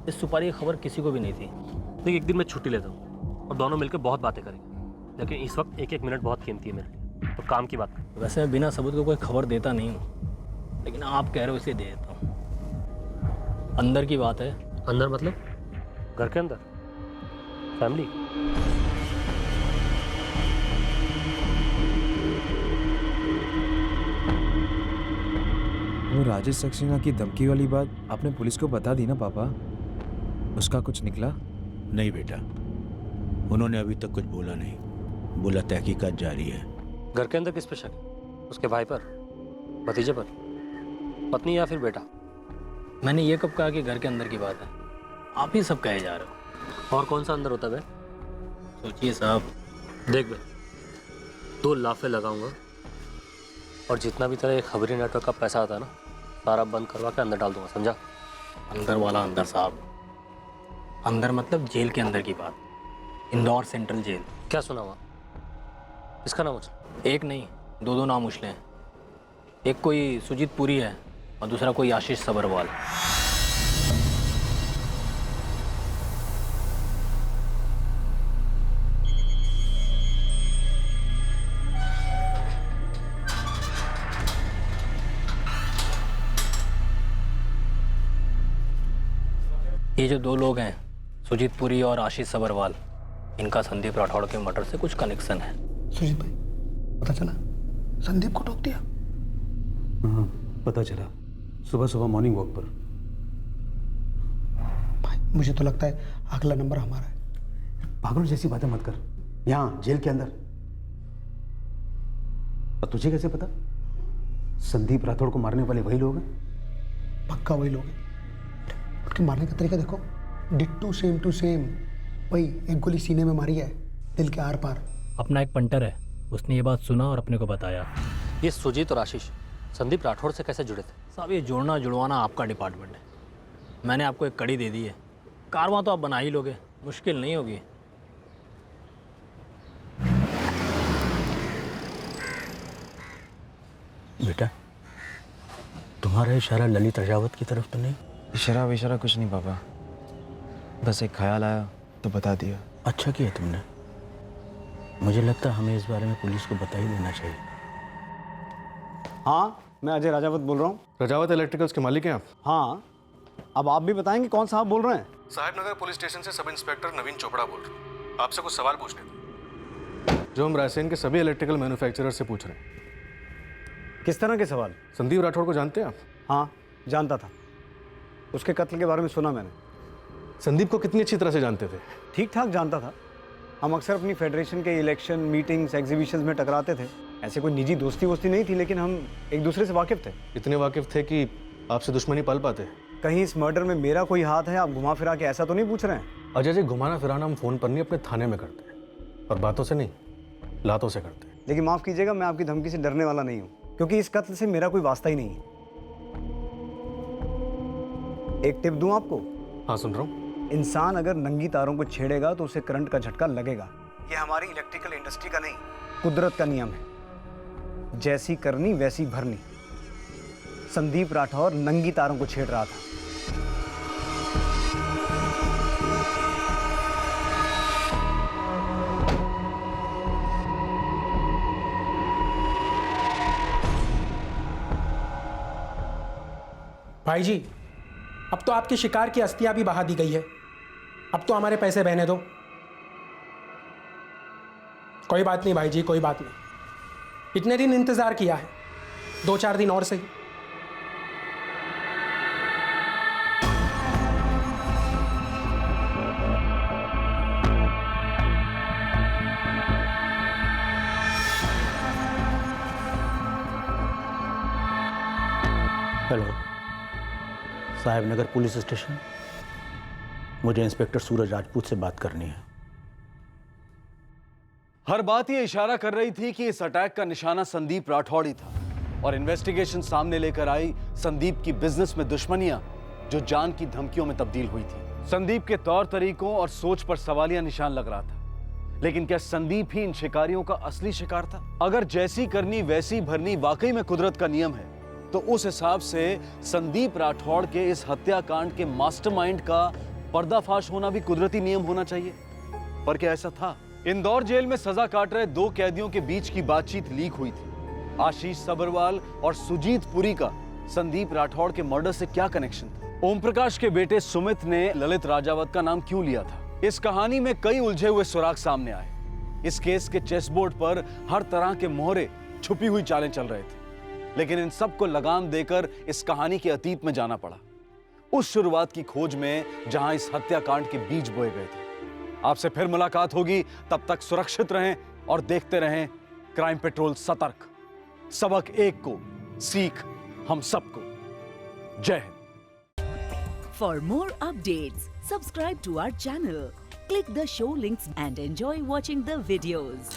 इस सुपारी की खबर किसी को भी नहीं थी। देखिए, एक दिन मैं छुट्टी लेता हूँ और दोनों मिलकर बहुत बातें करेंगे, लेकिन इस वक्त एक एक मिनट बहुत कीमती है मेरे लिए, तो काम की बात करें। वैसे मैं बिना सबूत को कोई खबर देता नहीं हूँ, लेकिन आप कह रहे हो इसलिए दे देता हूँ। अंदर की बात है। अंदर मतलब? घर के अंदर, फैमिली। वो राजेश सक्सेना की धमकी वाली बात आपने पुलिस को बता दी ना पापा? उसका कुछ निकला? नहीं बेटा, उन्होंने अभी तक कुछ बोला नहीं, बोला तहकीकात जारी है। घर के अंदर किस पे शक? उसके भाई पर, भतीजे पर, पत्नी या फिर बेटा? मैंने ये कब कहा कि घर के अंदर की बात है? आप ही सब कहे जा रहे हो। और कौन सा अंदर होता है? सोचिए साहब। देख बे, 2 लाफे लगाऊंगा और जितना भी तेरा ये खबरी नेटवर्क का पैसा आता है ना, सारा बंद करवा के अंदर डाल दूंगा, समझा? अंदर वाला अंदर साहब, अंदर मतलब जेल के अंदर की बात। Indore central jail. क्या सुना वहाँ? इसका नाम उछला? एक नहीं, दो नाम उछले हैं। एक कोई सुजीत पुरी है और दूसरा कोई आशीष सबरवाल। ये जो दो लोग हैं, सुजीत पुरी और आशीष सबरवाल, इनका संदीप राठौड़ के मर्डर से कुछ कनेक्शन है। सुजीत भाई, पता चला संदीप को टोक दिया? हाँ, पता चला सुबह सुबह मॉर्निंग वॉक पर। भाई मुझे तो लगता है अगला नंबर हमारा है। पागलों जैसी बातें मत कर, यहाँ जेल के अंदर। और तुझे कैसे पता? संदीप राठौड़ को मारने वाले वही लोग हैं। पक्का वही लोग हैं। उनके मारने का तरीका देखो, डिट्टू सेम टू सेम। वही एक गोली सीने में मारी है, दिल के आर पार। अपना एक पंटर है, उसने ये बात सुना और अपने को बताया। ये सुजीत और आशीष संदीप राठौड़ से कैसे जुड़े थे? साहब ये जोड़ना जुड़वाना आपका डिपार्टमेंट है। मैंने आपको एक कड़ी दे दी है, कारवां तो आप बना ही लोगे, मुश्किल नहीं होगी। बेटा, तुम्हारा इशारा ललित राजावत की तरफ तो नहीं? इशारा विशारा कुछ नहीं पापा, बस एक ख्याल आया तो बता दिया। अच्छा किया तुमने। मुझे लगता है हमें इस बारे में पुलिस को बता ही देना चाहिए। हाँ, मैं अजय राजावत बोल रहा हूँ। राजावत इलेक्ट्रिकल्स के मालिक हैं आप? हाँ, अब आप भी बताएंगे कौन साहब बोल रहे हैं? साहिब नगर पुलिस स्टेशन से सब इंस्पेक्टर नवीन चोपड़ा बोल रहे हैं। आपसे कुछ सवाल पूछने थे जो हम रायसेन के सभी इलेक्ट्रिकल मैन्युफैक्चरर से पूछ रहे हैं। किस तरह के सवाल? संदीप राठौड़ को जानते हैं आप? हाँ, जानता था। उसके कत्ल के बारे में सुना मैंने। संदीप को कितनी अच्छी तरह से जानते थे? ठीक ठाक जानता था। हम अक्सर अपनी फेडरेशन के इलेक्शन, मीटिंग्स, एग्जीबिशंस में टकराते थे। ऐसे कोई निजी दोस्ती वोस्ती नहीं थी, लेकिन हम एक दूसरे से वाकिफ थे। इतने वाकिफ थे कि आपसे दुश्मनी पाल पाते? कहीं इस मर्डर में मेरा कोई हाथ है, आप घुमा फिरा के ऐसा तो नहीं पूछ रहे हैं? अजय जी, घुमाना फिराना हम फोन पर नहीं, अपने थाने में करते हैं, और बातों से नहीं, लातों से करते हैं। लेकिन माफ़ कीजिएगा, मैं आपकी धमकी से डरने वाला नहीं हूँ, क्योंकि इस कत्ल से मेरा कोई वास्ता ही नहीं है। एक टिप दूं आपको? हाँ, सुन रहा हूँ। इंसान अगर नंगी तारों को छेड़ेगा तो उसे करंट का झटका लगेगा। ये हमारी इलेक्ट्रिकल इंडस्ट्री का नहीं, कुदरत का नियम है। जैसी करनी वैसी भरनी। संदीप राठौर नंगी तारों को छेड़ रहा था। भाई जी, अब तो आपके शिकार की अस्थियां भी बहा दी गई है। अब तो हमारे पैसे बहने दो। कोई बात नहीं भाई जी, कोई बात नहीं। इतने दिन इंतजार किया है, 2-4 दिन और सही। हेलो, साहिब नगर पुलिस स्टेशन। मुझे इंस्पेक्टर सूरज राजपूत से बात करनी है। हर बात ये इशारा कर रही थी कि इस अटैक का निशाना संदीप राठौड़ ही था, और इन्वेस्टिगेशन सामने लेकर आई संदीप की बिजनेस में दुश्मनियां जो जान की धमकियों में तब्दील हुई थी। संदीप के तौर तरीकों और सोच पर सवालिया निशान लग रहा था, लेकिन क्या संदीप ही इन शिकारियों का असली शिकार था? अगर जैसी करनी वैसी भरनी वाकई में कुदरत का नियम है, तो उस हिसाब से संदीप राठौड़ के इस हत्याकांड के मास्टरमाइंड का पर्दाफाश होना भी कुदरती नियम होना चाहिए। पर क्या ऐसा था? इंदौर जेल में सजा काट रहे 2 कैदियों के बीच की बातचीत लीक हुई थी। आशीष सबरवाल और सुजीत पुरी का संदीप राठौड़ के मर्डर से क्या कनेक्शन था? ओम प्रकाश के बेटे सुमित ने ललित राजावत का नाम क्यों लिया था? इस कहानी में कई उलझे हुए सुराग सामने आए। इस केस के चेसबोर्ड पर हर तरह के मोहरे, छुपी हुई चालें चल रहे थे, लेकिन इन सबको लगाम देकर इस कहानी के अतीत में जाना पड़ा, उस शुरुआत की खोज में जहां इस हत्याकांड के बीज बोए गए थे। आपसे फिर मुलाकात होगी, तब तक सुरक्षित रहें और देखते रहें क्राइम पेट्रोल सतर्क। सबक एक को, सीख हम सबको। जय Hind. For more updates, subscribe to our channel, click the show links and enjoy watching the videos.